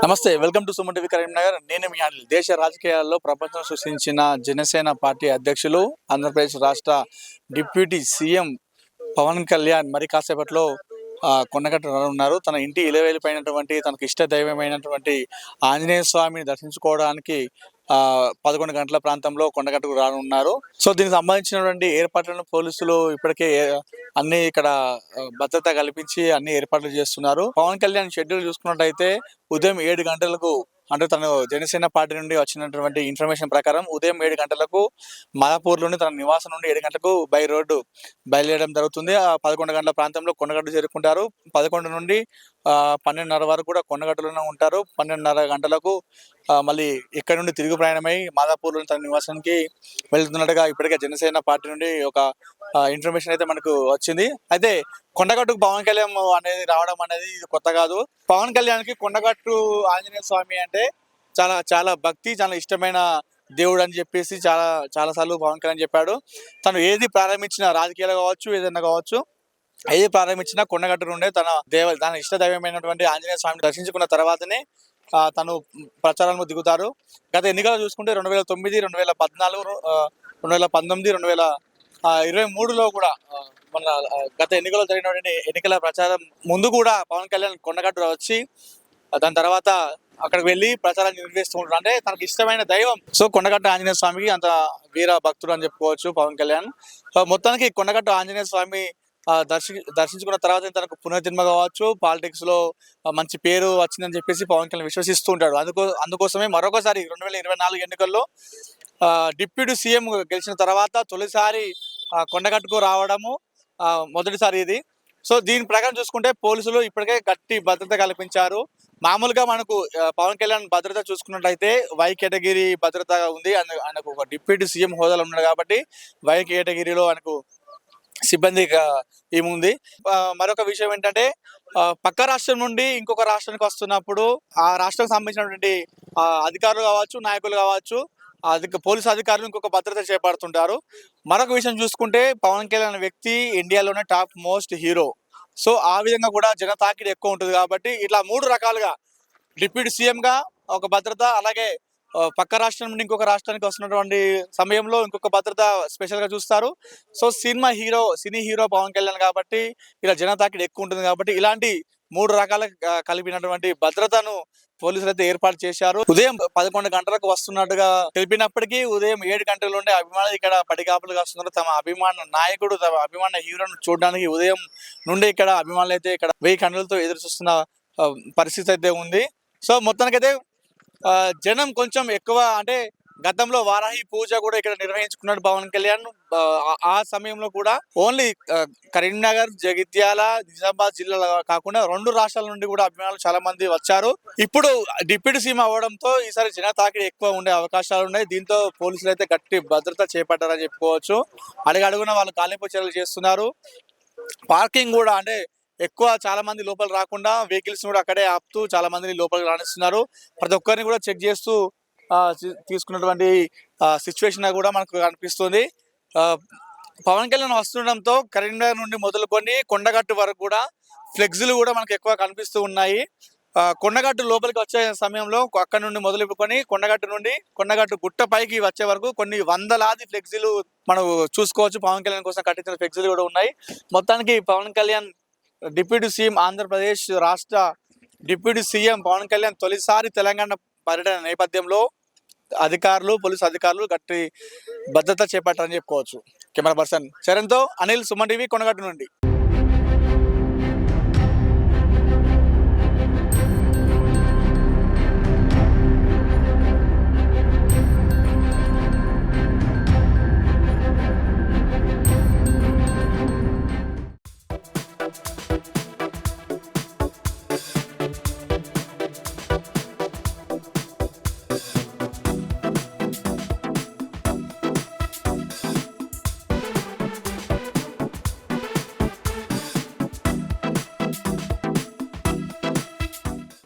నమస్తే, welcome to Suman TV Karimnagar. నేను మీ అనిల్. దేశ రాజకీయాల్లో ప్రపంచం సృష్టించిన జనసేన పార్టీ అధ్యక్షులు, ఆంధ్రప్రదేశ్ రాష్ట్ర డిప్యూటీ సీఎం పవన్ కళ్యాణ్ మరి కాసేపట్లో కొండగట్టు రానున్నారు. తన ఇంటి ఇలవేలిపోయినటువంటి తనకు ఇష్ట దైవమైనటువంటి ఆంజనేయ స్వామిని దర్శించుకోవడానికి 11 గంటల ప్రాంతంలో కొండగట్టుకు రానున్నారు. సో దీనికి సంబంధించినటువంటి ఏర్పాట్లను పోలీసులు ఇప్పటికే అన్ని ఇక్కడ భద్రత కల్పించి అన్ని ఏర్పాట్లు చేస్తున్నారు. పవన్ కళ్యాణ్ షెడ్యూల్ చూసుకున్నట్టయితే ఉదయం 7 గంటలకు, అంటే తను జనసేన పార్టీ నుండి వచ్చినటువంటి ఇన్ఫర్మేషన్ ప్రకారం ఉదయం 7 గంటలకు మాదాపూర్లోని తన నివాసం నుండి 7 గంటలకు బై రోడ్డు బయలుదేరడం జరుగుతుంది. 11 గంటల ప్రాంతంలో కొండగట్టు చేరుకుంటారు. 11 నుండి 12:30 వరకు కూడా కొండగట్టులోనే ఉంటారు. 12:30 గంటలకు మళ్ళీ ఇక్కడ నుండి తిరుగు ప్రయాణమై మాదాపూర్లోని తన నివాసానికి వెళ్తున్నట్టుగా ఇప్పటికే జనసేన పార్టీ నుండి ఒక ఇన్ఫర్మేషన్ అయితే మనకు వచ్చింది. అయితే కొండగట్టుకు పవన్ కళ్యాణ్ అనేది రావడం అనేది ఇది కొత్త కాదు. పవన్ కళ్యాణ్కి కొండగట్టు ఆంజనేయ స్వామి అంటే చాలా చాలా భక్తి, చాలా ఇష్టమైన దేవుడు అని చెప్పేసి చాలా సార్లు పవన్ కళ్యాణ్ చెప్పాడు. తను ఏది ప్రారంభించిన, రాజకీయాలు కావచ్చు ఏదైనా కావచ్చు, ఏది ప్రారంభించినా కొండగట్టు నుండే తన ఇష్ట దైవమైనటువంటి ఆంజనేయ స్వామిని దర్శించుకున్న తర్వాతనే తను ప్రచారంలో దిగుతారు. గత ఎన్నికలు చూసుకుంటే 2009, 2014, 2019, 2023లో కూడా మన గత ఎన్నికల్లో జరిగినటువంటి ఎన్నికల ప్రచారం ముందు కూడా పవన్ కళ్యాణ్ కొండగట్టు వచ్చి దాని తర్వాత అక్కడికి వెళ్ళి ప్రచారాన్ని నిర్వహిస్తూ ఉంటారు. అంటే తనకు ఇష్టమైన దైవం. సో కొండగట్టు ఆంజనేయ స్వామికి అంత వీర భక్తుడు అని చెప్పుకోవచ్చు పవన్ కళ్యాణ్. మొత్తానికి కొండగట్టు ఆంజనేయ స్వామి దర్శించుకున్న తర్వాత తనకు పునర్జన్మ కావచ్చు, పాలిటిక్స్ లో మంచి పేరు వచ్చిందని చెప్పేసి పవన్ కళ్యాణ్ విశ్వసిస్తూ ఉంటాడు. అందుకోసమే మరొకసారి 2024 ఎన్నికల్లో డిప్యూటీ సీఎం గెలిచిన తర్వాత తొలిసారి కొండగట్టుకు రావడము మొదటిసారి ఇది. సో దీని ప్రకారం చూసుకుంటే పోలీసులు ఇప్పటికే గట్టి భద్రత కల్పించారు. మామూలుగా మనకు పవన్ కళ్యాణ్ భద్రత చూసుకున్నట్లయితే వై కేటగిరీ భద్రత ఉంది. ఆయనకు ఒక డిప్యూటీ సీఎం హోదాలో ఉన్నాడు కాబట్టి వై కేటగిరీలో ఆయనకు సిబ్బంది ఏముంది. మరొక విషయం ఏంటంటే పక్క రాష్ట్రం నుండి ఇంకొక రాష్ట్రానికి వస్తున్నప్పుడు ఆ రాష్ట్రానికి సంబంధించినటువంటి అధికారులు కావచ్చు, నాయకులు కావచ్చు, పోలీసు అధికారులు ఇంకొక భద్రత చేపడుతుంటారు. మరొక విషయం చూసుకుంటే పవన్ కళ్యాణ్ వ్యక్తి ఇండియాలోనే టాప్ మోస్ట్ హీరో. సో ఆ విధంగా కూడా జన తాకిడి ఎక్కువ ఉంటుంది కాబట్టి ఇట్లా 3 రకాలుగా డిప్యూటీ సీఎంగా ఒక భద్రత, అలాగే పక్క రాష్ట్రం నుండి ఇంకొక రాష్ట్రానికి వస్తున్నటువంటి సమయంలో ఇంకొక భద్రత స్పెషల్గా చూస్తారు. So cine hero Pawan Kalyan కాబట్టి ఇలా జన తాకిడి ఎక్కువ ఉంటుంది కాబట్టి ఇలాంటి 3 రకాల కలిపినటువంటి భద్రతను పోలీసులు అయితే ఏర్పాటు చేశారు. ఉదయం 11 గంటలకు వస్తున్నట్టుగా తెలిపినప్పటికీ ఉదయం 7 గంటల నుండి అభిమానులు ఇక్కడ పడిగాపులుగా వస్తున్నారు. తమ అభిమాన నాయకుడు, తమ అభిమాన హీరోను చూడడానికి ఉదయం నుండి ఇక్కడ అభిమానులు అయితే ఇక్కడ 1000 కన్నులతో ఎదురు చూస్తున్న పరిస్థితి అయితే ఉంది. సో మొత్తానికైతే జనం కొంచెం ఎక్కువ, అంటే గతంలో వారాహి పూజ కూడా ఇక్కడ నిర్వహించుకున్నాడు పవన్ కళ్యాణ్. ఆ సమయంలో కూడా ఓన్లీ కరీంనగర్, జగిత్యాల, నిజామాబాద్ జిల్లాలో కాకుండా 2 రాష్ట్రాల నుండి కూడా అభిమానులు చాలా మంది వచ్చారు. ఇప్పుడు డిప్యూటీ సీఎం అవడంతో ఈసారి జన తాకిడి ఎక్కువ ఉండే అవకాశాలు ఉన్నాయి. దీంతో పోలీసులు అయితే గట్టి భద్రత చేపట్టారని చెప్పుకోవచ్చు. అడుగడుగున వాళ్ళు గాలింపు చర్యలు చేస్తున్నారు. పార్కింగ్ కూడా, అంటే ఎక్కువ చాలా మంది లోపల రాకుండా వెహికల్స్ కూడా అక్కడే ఆపుతూ చాలా మందిని లోపలికి రాణిస్తున్నారు. ప్రతి ఒక్కరిని కూడా చెక్ చేస్తూ తీసుకున్నటువంటి సిచ్యువేషన్ కూడా మనకు కనిపిస్తుంది. పవన్ కళ్యాణ్ వస్తుండడంతో కరీంనగర్ నుండి మొదలుకొని కొండగట్టు వరకు కూడా ఫ్లెక్స్లు కూడా మనకు ఎక్కువ కనిపిస్తూ ఉన్నాయి. కొండగట్టు లోపలికి వచ్చే సమయంలో అక్కడ నుండి మొదలుకొని కొండగట్టు గుట్ట పైకి వచ్చే వరకు కొన్ని వందలాది ఫ్లెక్సీలు మనం చూసుకోవచ్చు. పవన్ కళ్యాణ్ కోసం కట్టించిన ఫ్లెక్సీలు కూడా ఉన్నాయి. మొత్తానికి పవన్ కళ్యాణ్ డిప్యూటీ సీఎం, ఆంధ్రప్రదేశ్ రాష్ట్ర డిప్యూటీ సీఎం పవన్ కళ్యాణ్ తొలిసారి తెలంగాణ పర్యటన నేపథ్యంలో పోలీసు అధికారులు గట్టి భద్రత చేపట్టారని చెప్పుకోవచ్చు. కెమెరా పర్సన్ చరణ్తో అనిల్, సుమన్ టీవీ, కొండగట్టు నుండి.